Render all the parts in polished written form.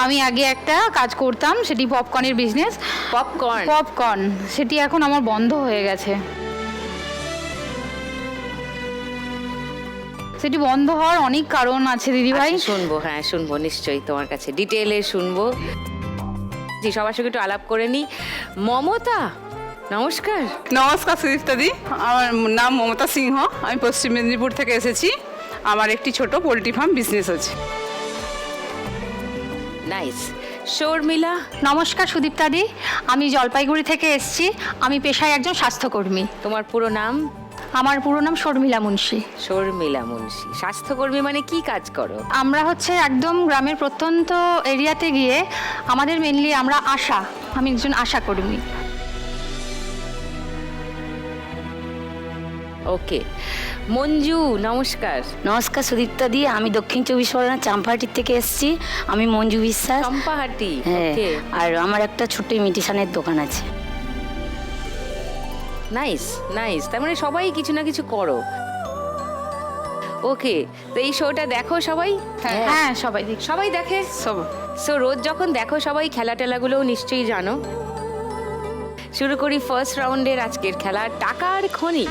আমি আগে একটা কাজ করতাম, সেটি পপকর্নের বিজনেস। পপকর্ন সেটি এখন আমার বন্ধ হয়ে গেছে। সেটি বন্ধ হওয়ার অনেক কারণ আছে দিদিভাই। শুনবো, হ্যাঁ শুনবো নিশ্চয়ই, তোমার কাছে ডিটেইলে শুনবো। জি, সবার সঙ্গে একটু আলাপ করে নি। মমতা, নমস্কার। নমস্কার সুদীপ্তাদি, আমার নাম মমতা সিংহ, আমি পশ্চিম মেদিনীপুর থেকে এসেছি। আমার একটি ছোট পোলট্রি ফার্ম বিজনেস আছে। নাইস। শর্মিলা। নমস্কার সুদীপ্তাদি, আমি জলপাইগুড়ি থেকে এসেছি। আমি পেশায় একজন স্বাস্থ্যকর্মী। তোমার পুরো নাম? আমার পুরো নাম শর্মিলা মুন্সি। শর্মিলা মুন্সি। স্বাস্থ্যকর্মী মানে কি কাজ করো? আমরা হচ্ছে একদম গ্রামের প্রত্যন্ত এরিয়াতে গিয়ে আমাদের মেনলি আমরা আশা, আমি একজন আশা কর্মী। ওকে। মঞ্জু, নমস্কার। নমস্কার সুদীপ্তা দি, আমি দক্ষিণ চব্বিশ পরগনা চাম্পাহাটির থেকে এসেছি। আমি মঞ্জু বিশ্বাস। চম্পাহাটি, হ্যাঁ, ওকে। আর আমার একটা ছোট্ট ইমিটেশনের দোকান আছে। নাইস নাইস, তার মানে সবাই কিছু না কিছু করো। ওকে, তো এই শোটা দেখো সবাই? হ্যাঁ সবাই দেখি। সবাই দেখে? সো রোজ যখন দেখো সবাই, খেলা টেলাগুলোও নিশ্চয়ই জানো। শুরু করি ফার্স্ট রাউন্ডের আজকের খেলা, টাকার খনি।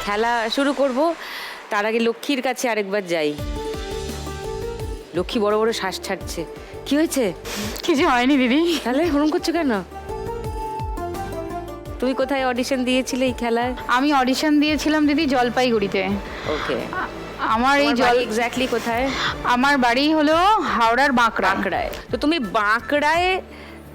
খেলা শুরু করব, তার আগে লক্ষ্মীর কাছে আরেকবার যাই। লক্ষ্মী বড় বড় শ্বাস ছাড়ছে, কি হয়েছে? কিছু হয়নি দিদি। তাহলে হরণ করছো কেন? তুমি কোথায় অডিশন দিয়েছিলে এই খেলার? আমি অডিশন দিয়েছিলাম দিদি জলপাইগুড়িতে। ওকে, আমার এই এক্স্যাক্টলি কোথায়? আমার বাড়ি হলো হাওড়ার বাঁকড়ায়। তো তুমি বাঁকড়ায়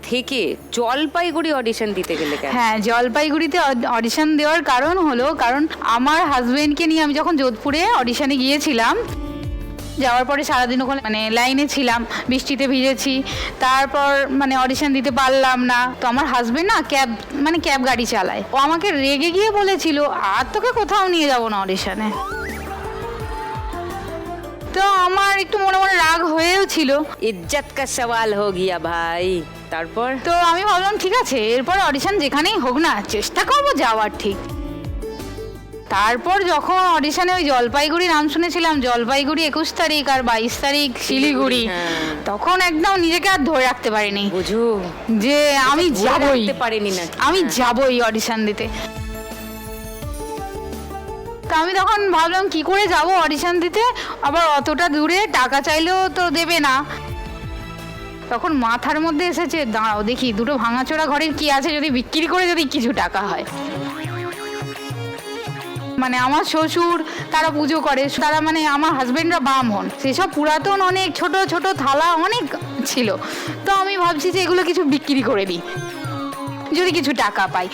থেকে জলপাইগুড়ি অডিশন দিতে গেলে কেন? হ্যাঁ, জলপাইগুড়িতে অডিশন দেওয়ার কারণ হলো, কারণ আমার হাজবেন্ডকে নিয়ে আমি যখন যোধপুরে অডিশনে গিয়েছিলাম, যাওয়ার পরে সারাদিন ওখানে মানে লাইনে ছিলাম, বৃষ্টিতে ভিজেছি, তারপর মানে অডিশন দিতে পারলাম না। তো আমার হাজবেন্ড না ক্যাব গাড়ি চালায়, ও আমাকে রেগে গিয়ে বলেছিল আর তোকে কোথাও নিয়ে যাবো না অডিশনে। তো আমার একটু মনে মনে রাগ হয়েও ছিল। ইজ্জত কা সওয়াল হো গিয়া ভাই। তারপর তো আমি ভাবলাম ঠিক আছে, এরপর অডিশন যেখানেই হোক না, চেষ্টা করবো যাওয়ার। ঠিক তারপর যখন অডিশনে ওই জলপাইগুড়ি নাম শুনেছিলাম, জলপাইগুড়ি 21 তারিখ আর 22 তারিখ শিলিগুড়ি, তখন একদম নিজেকে আর ধরে রাখতে পারিনি, বুঝো যে আমি যাবই, পারিনি না, আমি যাবই অডিশন দিতে। তো আমি তখন ভাবলাম কি করে যাব অডিশন দিতে, আবার অতটা দূরে, টাকা চাইলেও তো দেবে না। তখন মাথার মধ্যে এসেছে দাঁড়াও দেখি দুটো ভাঙাচোরা ঘরের কি আছে, যদি বিক্রি করে যদি কিছু টাকা হয়। মানে আমার শ্বশুর তারা পুজো করে, তারা মানে আমার হাজবেন্ডরা ব্রাহ্মণ, সেসব পুরাতন অনেক ছোট ছোট থালা অনেক ছিল। তো আমি ভাবছি যে এগুলো কিছু বিক্রি করে দিই, যদি কিছু টাকা পাই।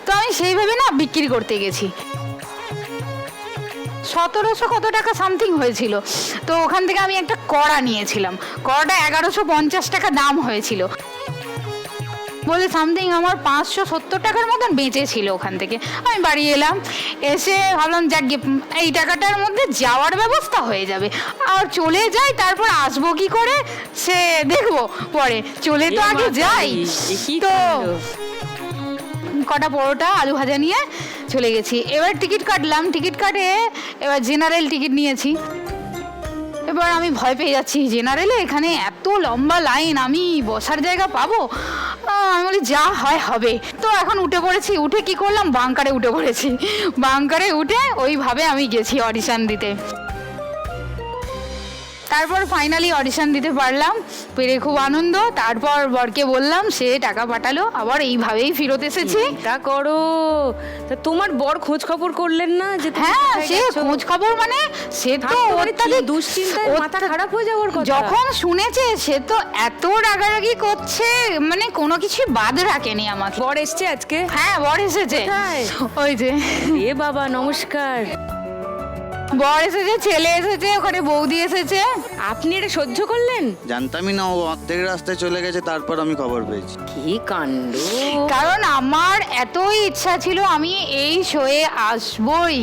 তো আমি সেইভাবে না বিক্রি করতে গেছি। 1700 কত টাকা সামথিং হয়েছিল। তো ওখান থেকে আমি একটা কড়া নিয়েছিলাম, কড়াটা 1150 টাকা দাম হয়েছিল বলে সামথিং আমার 570 টাকার মতন বেঁচেছিল। ওখান থেকে আমি বাড়ি এলাম, এসে ভাবলাম যাক এই টাকাটার মধ্যে যাওয়ার ব্যবস্থা হয়ে যাবে, আর চলে যাই, তারপর আসবো কি করে সে দেখবো পরে, চলে তো আগে যাই। তো কটা পরোটা আলু ভাজা নিয়ে চলে গেছি। এবার টিকিট কাটলাম, টিকিট কাটে এবার জেনারেল টিকিট নিয়েছি। এবার আমি ভয় পেয়ে যাচ্ছি, জেনারেলে এখানে এত লম্বা লাইন, আমি বসার জায়গা পাবো? আমি বলি যা হয় হবে। তো এখন উঠে পড়েছি, উঠে কি করলাম, বাংকারে উঠে পড়েছি। বাংকারে উঠে ওইভাবে আমি গেছি অডিশন দিতে। তারপর ফাইনালি অডিশন দিতে পারলাম, পেরে খুব আনন্দ। তারপর বরকে বললাম, সে টাকা পাঠালো, আবার এইভাবেই ফেরত এসেছি। তা করো, তা তোমার বর খোঁজ খবর করলেন না? যে হ্যাঁ, সে খোঁজ খবর মানে সে তো অত্যাধিক দুশ্চিন্তায় মাথা খারাপ হয়ে যাওয়ার কথা। যখন শুনেছে সে তো এত রাগারাগি করছে, মানে কোনো কিছু বাদ রাখেনি আমাকে। বর এসছে আজকে? হ্যাঁ, বর এসেছে। ওই যে এ বাবা, নমস্কার। বর এসেছে, ছেলে এসেছে, ওখানে বৌদি এসেছে। আপনি এটা সহ্য করলেন? জানতামই না, ও অর্ধেক রাস্তায় চলে গেছে, তারপর আমি খবর পেয়েছি। কি কাণ্ড! কারণ আমার এতই ইচ্ছা ছিল আমি এই শোয়ে আসবই।